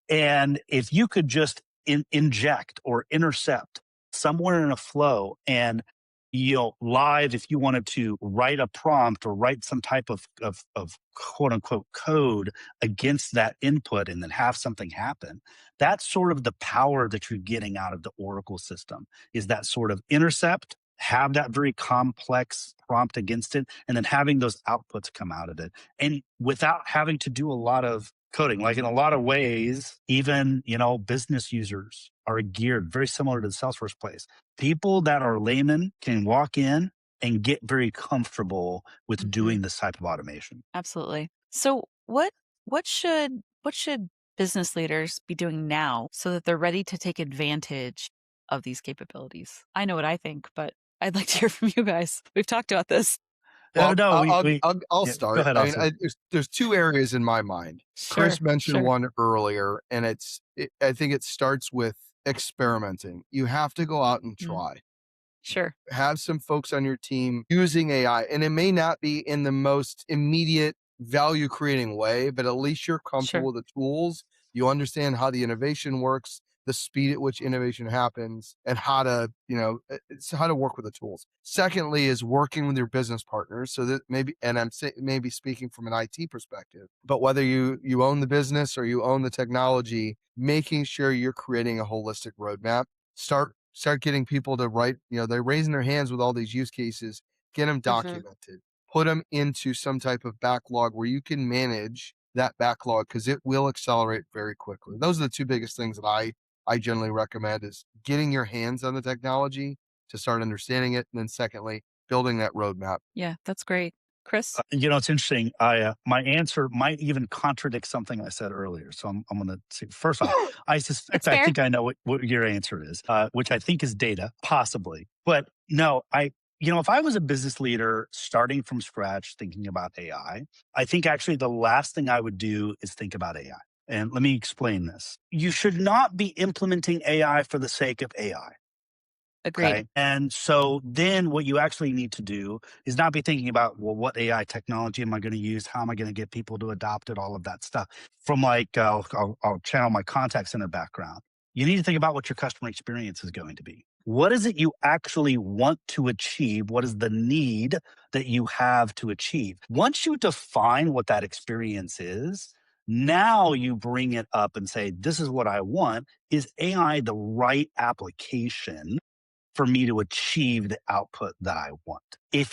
And if you could just inject or intercept somewhere in a flow and live, if you wanted to write a prompt or write some type of quote unquote code against that input and then have something happen, that's sort of the power that you're getting out of the Oracle system is that sort of intercept, have that very complex prompt against it, and then having those outputs come out of it. And without having to do a lot of coding, like in a lot of ways, even, business users are geared very similar to the Salesforce place. People that are laymen can walk in and get very comfortable with doing this type of automation. Absolutely. So what should business leaders be doing now so that they're ready to take advantage of these capabilities? I know what I think, but I'd like to hear from you guys. We've talked about this. Well, No, I'll yeah, go start. ahead, I mean, Austin. there's two areas in my mind. Sure. Chris mentioned Sure. one earlier, and I think it starts with experimenting. You have to go out and Mm, try. sure. Have some folks on your team using AI, and it may not be in the most immediate value creating way, but at least you're comfortable Sure. with the tools. You understand how the innovation works, the speed at which innovation happens, and how to, it's how to work with the tools. Secondly, is working with your business partners. So that maybe, and maybe speaking from an IT perspective, but whether you own the business or you own the technology, making sure you're creating a holistic roadmap. Start getting people to write, they're raising their hands with all these use cases, get them Hmm. documented, put them into some type of backlog where you can manage that backlog because it will accelerate very quickly. Those are the two biggest things that I generally recommend is getting your hands on the technology to start understanding it. And then secondly, building that roadmap. Yeah, that's great. Chris? It's interesting. My answer might even contradict something I said earlier. So I'm going to say, first off, I suspect It's I fair. think I know what your answer is, which I think is data, possibly. But no, if I was a business leader starting from scratch thinking about AI, I think actually the last thing I would do is think about AI. And let me explain this. You should not be implementing AI for the sake of AI. Agreed. Okay. And so then what you actually need to do is not be thinking about, well, what AI technology am I going to use? How am I going to get people to adopt it? All of that stuff. From I'll channel my contact center background. You need to think about what your customer experience is going to be. What is it you actually want to achieve? What is the need that you have to achieve? Once you define what that experience is, now you bring it up and say, this is what I want. Is AI the right application for me to achieve the output that I want?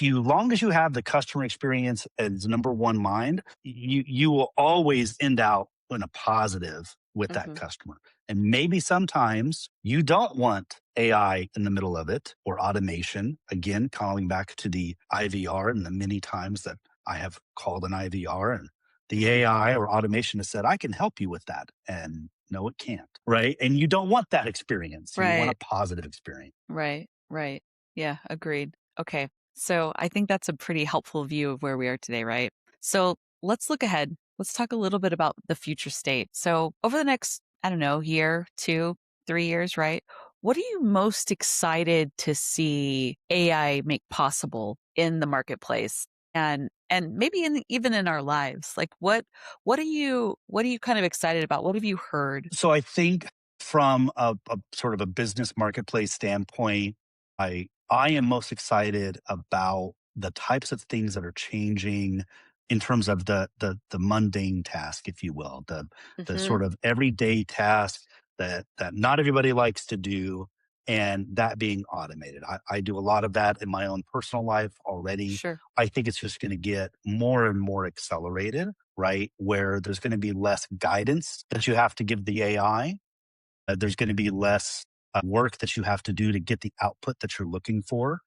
Long as you have the customer experience as number one mind, you will always end out in a positive with that Hmm. customer. And maybe sometimes you don't want AI in the middle of it or automation. Again, calling back to the IVR and the many times that I have called an IVR and the AI or automation has said, I can help you with that. And no, it can't. Right. And you don't want that experience. You want a Right. positive experience. Right. Right. Yeah, agreed. Okay. So I think that's a pretty helpful view of where we are today, right? So let's look ahead. Let's talk a little bit about the future state. So over the next, I don't know, year, 2, 3 years, right? What are you most excited to see AI make possible in the marketplace? and maybe even in our lives? Like what are you kind of excited about? What have you heard? So I think from a sort of a business marketplace standpoint, I am most excited about the types of things that are changing in terms of the mundane task, if you will, the Hmm. sort of everyday task that not everybody likes to do, and that being automated. I do a lot of that in my own personal life already. Sure. I think it's just going to get more and more accelerated, right? Where there's going to be less guidance that you have to give the AI. There's going to be less work that you have to do to get the output that you're looking for.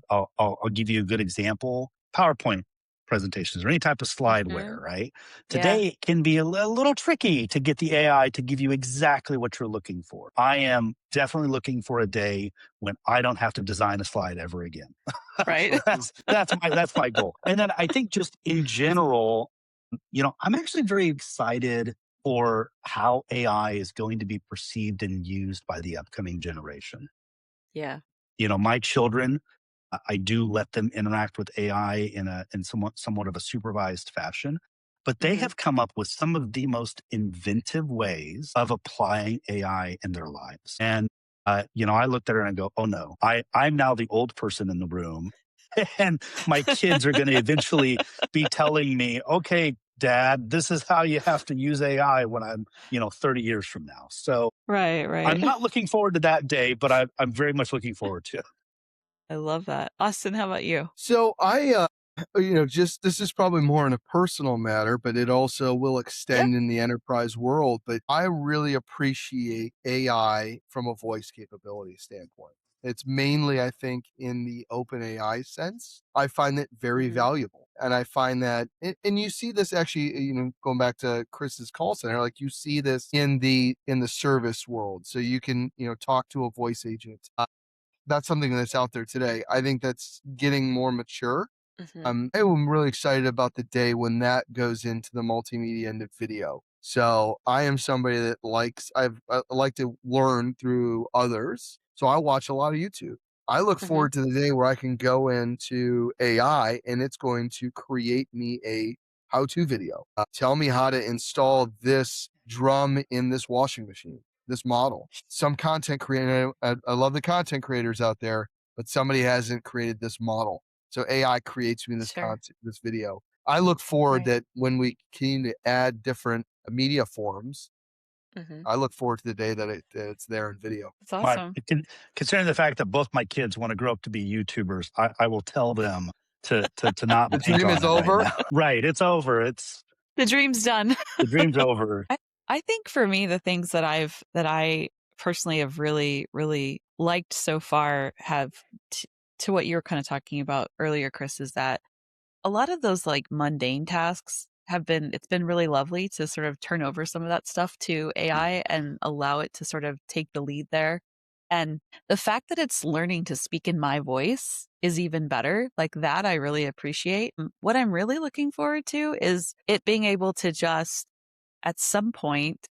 I'll give you a good example. PowerPoint presentations or any type of Hmm. slideware, right? Yeah. Today it can be a little tricky to get the AI to give you exactly what you're looking for. I am definitely looking for a day when I don't have to design a slide ever again. Right. So that's my goal. And then I think just in general, I'm actually very excited for how AI is going to be perceived and used by the upcoming generation. Yeah. My children, I do let them interact with AI in somewhat of a supervised fashion, but they Hmm. have come up with some of the most inventive ways of applying AI in their lives. And I looked at her and I go, "Oh no, I'm now the old person in the room, and my kids are going to eventually be telling me, okay, Dad, this is how you have to use AI when I'm 30 years from now." So Right. I'm Right. not looking forward to that day, but I'm very much looking forward to it. I love that. Austin, how about you? So just this is probably more in a personal matter, but it also will Yeah. extend in the enterprise world. But I really appreciate AI from a voice capability standpoint. It's mainly, I think, in the open AI sense. I find it very Hmm. valuable. And I find that, and you see this actually, going back to Chris's call center, like you see this in the service world. So you can, talk to a voice agent. That's something that's out there today. I think that's getting more mature. Hmm. I'm really excited about the day when that goes into the multimedia end of video. So I am somebody that I like to learn through others. So I watch a lot of YouTube. I look Hmm. forward to the day where I can go into AI and it's going to create me a how-to video. Tell me how to install this drum in this washing machine, this model. Some content creator, I love the content creators out there, but somebody hasn't created this model. So AI creates me this Sure. content, this video. I look forward Right. that when we continue to add different media forms, Hmm. I look forward to the day that it's there in video. It's My, awesome. considering the fact that both my kids want to grow up to be YouTubers, I will tell them to not The bank dream on is it right over. now. Right. It's over. The dream's done. The dream's over. I think for me, the things that I personally have really, really liked so far have to what you were kind of talking about earlier, Chris, is that a lot of those like mundane tasks it's been really lovely to sort of turn over some of that stuff to AI and allow it to sort of take the lead there. And the fact that it's learning to speak in my voice is even better. Like that, I really appreciate. What I'm really looking forward to is it being able to just at some point,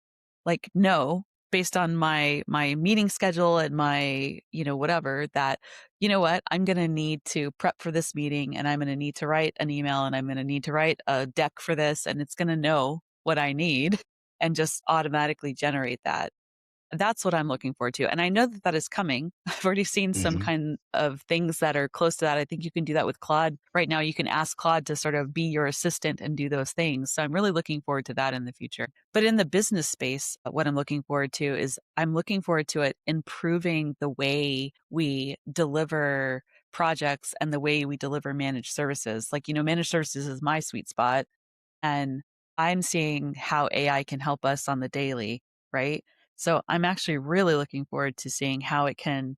like, know based on my meeting schedule and my, whatever, that, you know what, I'm going to need to prep for this meeting and I'm going to need to write an email and I'm going to need to write a deck for this, and it's going to know what I need and just automatically generate that. That's what I'm looking forward to. And I know that that is coming. I've already seen some Mhm. kind of things that are close to that. I think you can do that with Claude. Right now, you can ask Claude to sort of be your assistant and do those things. So I'm really looking forward to that in the future. But in the business space, what I'm looking forward to is I'm looking forward to it improving the way we deliver projects and the way we deliver managed services. Like, managed services is my sweet spot. And I'm seeing how AI can help us on the daily, right? So I'm actually really looking forward to seeing how it can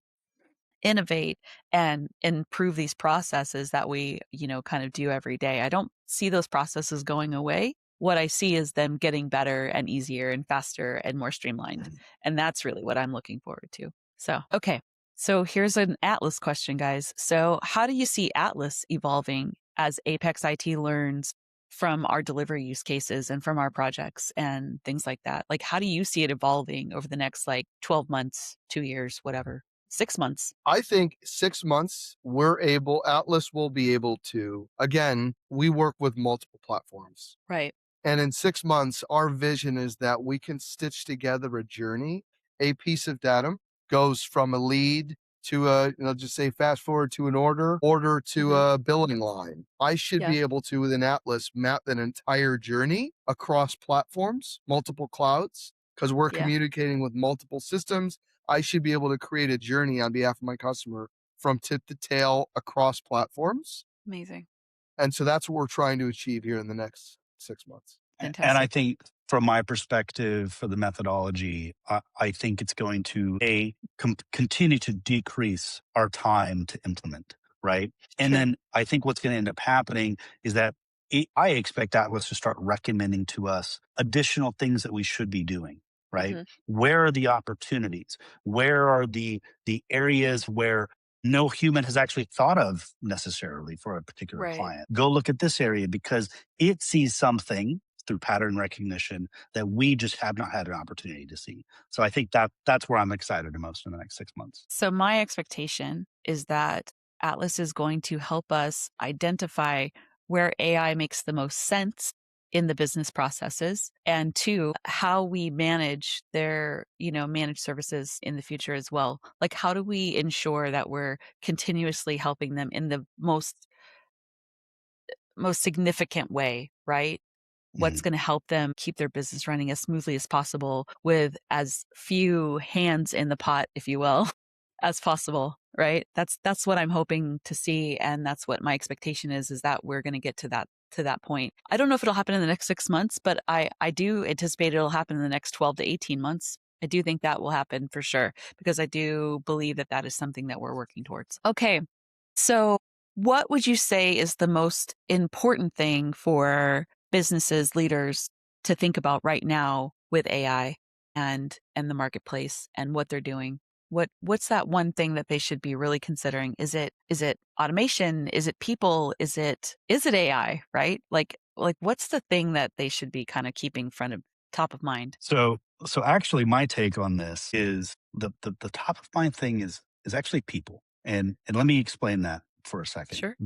innovate and improve these processes that we, kind of do every day. I don't see those processes going away. What I see is them getting better and easier and faster and more streamlined. And that's really what I'm looking forward to. So, okay. So here's an Atlas question, guys. So how do you see Atlas evolving as Apex IT learns from our delivery use cases and from our projects and things like that? Like, how do you see it evolving over the next 12 months, 2 years, whatever? 6 months? I think 6 months, Atlas will be able to, again, we work with multiple platforms. Right. And in 6 months, our vision is that we can stitch together a journey. A piece of data goes from a lead to just say fast forward to an order to a billing line. I should Yeah. be able to, with an Atlas, map an entire journey across platforms, multiple clouds, because we're Yeah. communicating with multiple systems. I should be able to create a journey on behalf of my customer from tip to tail across platforms. Amazing. And so that's what we're trying to achieve here in the next 6 months. And I Fantastic. think from my perspective for the methodology, I think it's going to continue to decrease our time to implement, right? And True. then I think what's going to end up happening is that I expect Atlas to start recommending to us additional things that we should be doing, right? Where are the opportunities? Where are the areas where no human has actually thought of necessarily for a particular Right. client? Go look at this area because it sees something through pattern recognition that we just have not had an opportunity to see. So I think that's where I'm excited the most in the next 6 months. So my expectation is that Atlas is going to help us identify where AI makes the most sense in the business processes, and two, how we manage their, managed services in the future as well. Like, how do we ensure that we're continuously helping them in the most significant way, right? What's going to help them keep their business running as smoothly as possible with as few hands in the pot, if you will, as possible, right? That's what I'm hoping to see, and that's what my expectation is that we're going to get to that point. I don't know if it'll happen in the next 6 months, but I do anticipate it'll happen in the next 12 to 18 months. I do think that will happen for sure, because I do believe that is something that we're working towards. Okay. So what would you say is the most important thing for businesses, leaders to think about right now with AI and the marketplace and what they're doing? What's that one thing that they should be really considering? Is it automation? Is it people? Is it AI, right? Like what's the thing that they should be kind of keeping top of mind? So actually my take on this is the top of mind thing is actually people. And let me explain that for a second. Sure.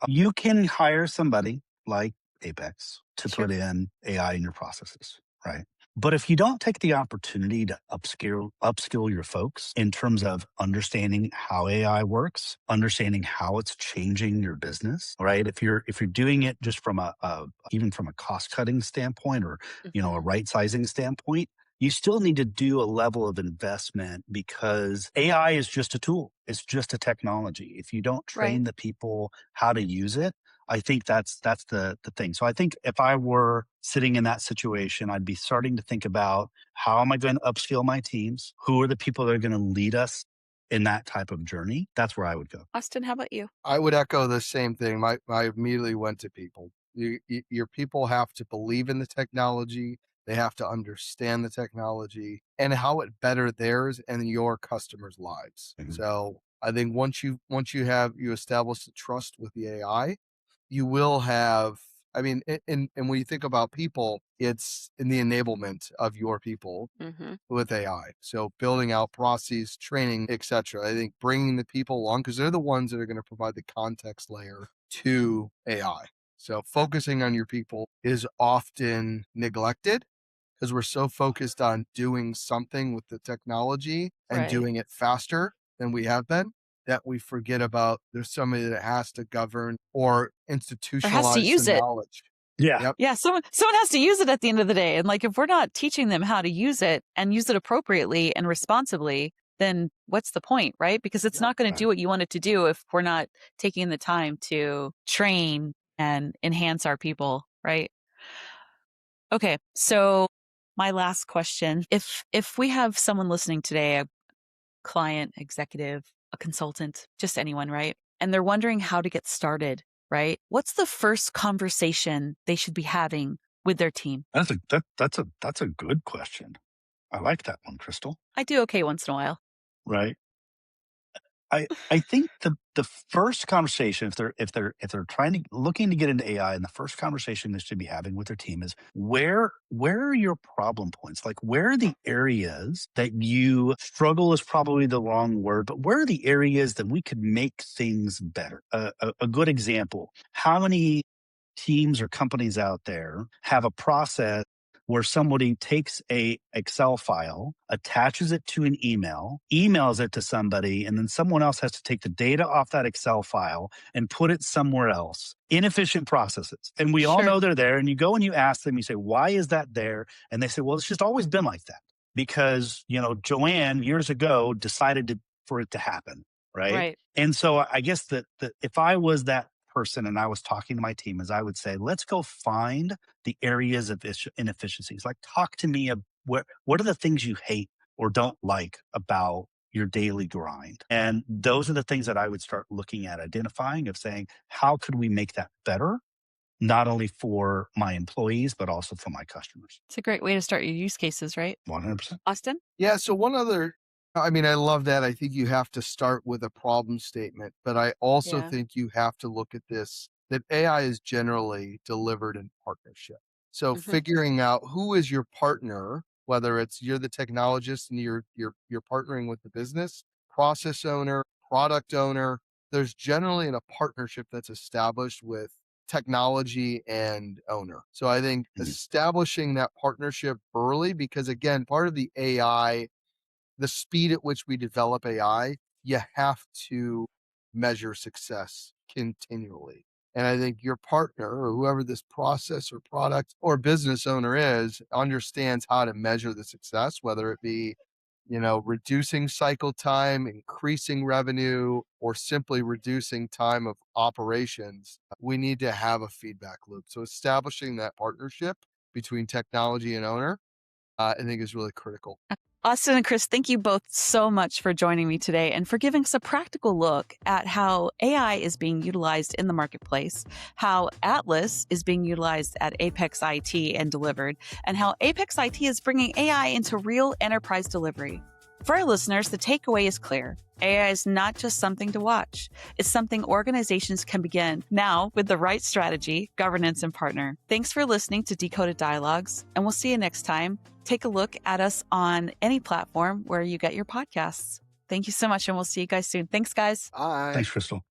You can hire somebody like Apex to Sure. put in AI in your processes, right? But if you don't take the opportunity to upskill your folks in terms of understanding how AI works, understanding how it's changing your business, right? If you're doing it just from even from a cost cutting standpoint or a right sizing standpoint, you still need to do a level of investment because AI is just a tool. It's just a technology. If you don't train the people how to use it, I think that's the thing. So I think if I were sitting in that situation, I'd be starting to think about how am I going to upskill my teams? Who are the people that are going to lead us in that type of journey? That's where I would go. Austin, how about you? I would echo the same thing. I immediately went to people. Your people have to believe in the technology. They have to understand the technology and how it better theirs and your customers' lives. So I think once you establish the trust with the AI, you will have. I mean, and when you think about people, it's in the enablement of your people with AI. So building out processes, training, etc. I think bringing the people along because they're the ones that are going to provide the context layer to AI. So focusing on your people is often neglected because we're so focused on doing something with the technology and doing it faster than we have been that we forget about there's somebody that has to govern or institutionalize use some it. knowledge. Yeah. Yep. Yeah, someone has to use it at the end of the day. And like if we're not teaching them how to use it and use it appropriately and responsibly, then what's the point, right? Because it's not going to do what you want it to do if we're not taking the time to train and enhance our people, right? Okay, so my last question, if we have someone listening today, a client, executive, a consultant, just anyone, right? And they're wondering how to get started, right? What's the first conversation they should be having with their team? That's a good question. I like that one, Crystal. I do okay once in a while. Right. I think the first conversation, if they're looking to get into AI, and the first conversation they should be having with their team is where are your problem points? Like, where are the areas that you struggle is probably the wrong word, but where are the areas that we could make things better? A good example: how many teams or companies out there have a process where somebody takes a Excel file, attaches it to an email, emails it to somebody, and then someone else has to take the data off that Excel file and put it somewhere else? Inefficient processes. And we all Sure. know they're there. And you go and you ask them, you say, why is that there? And they say, well, it's just always been like that because, Joanne years ago decided for it to happen. Right. And so I guess that if I was that person and I was talking to my team, as I would say, let's go find the areas of inefficiencies. Like, talk to me. What are the things you hate or don't like about your daily grind? And those are the things that I would start looking at, identifying, of saying, how could we make that better? Not only for my employees, but also for my customers. It's a great way to start your use cases, right? 100%. Austin? Yeah. So I love that. I think you have to start with a problem statement, but I also Yeah. think you have to look at this, that AI is generally delivered in partnership. So figuring out who is your partner, whether it's you're the technologist and you're partnering with the business, process owner, product owner, there's generally a partnership that's established with technology and owner. So I think establishing that partnership early, because again, part of the AI, the speed at which we develop AI, you have to measure success continually. And I think your partner or whoever this process or product or business owner is understands how to measure the success, whether it be, reducing cycle time, increasing revenue, or simply reducing time of operations. We need to have a feedback loop. So establishing that partnership between technology and owner, I think is really critical. Austin and Chris, thank you both so much for joining me today and for giving us a practical look at how AI is being utilized in the marketplace, how Atlas is being utilized at Apex IT and delivered, and how Apex IT is bringing AI into real enterprise delivery. For our listeners, the takeaway is clear. AI is not just something to watch. It's something organizations can begin now with the right strategy, governance, and partner. Thanks for listening to Decoded Dialogues, and we'll see you next time. Take a look at us on any platform where you get your podcasts. Thank you so much, and we'll see you guys soon. Thanks, guys. Bye. Thanks, Crystal.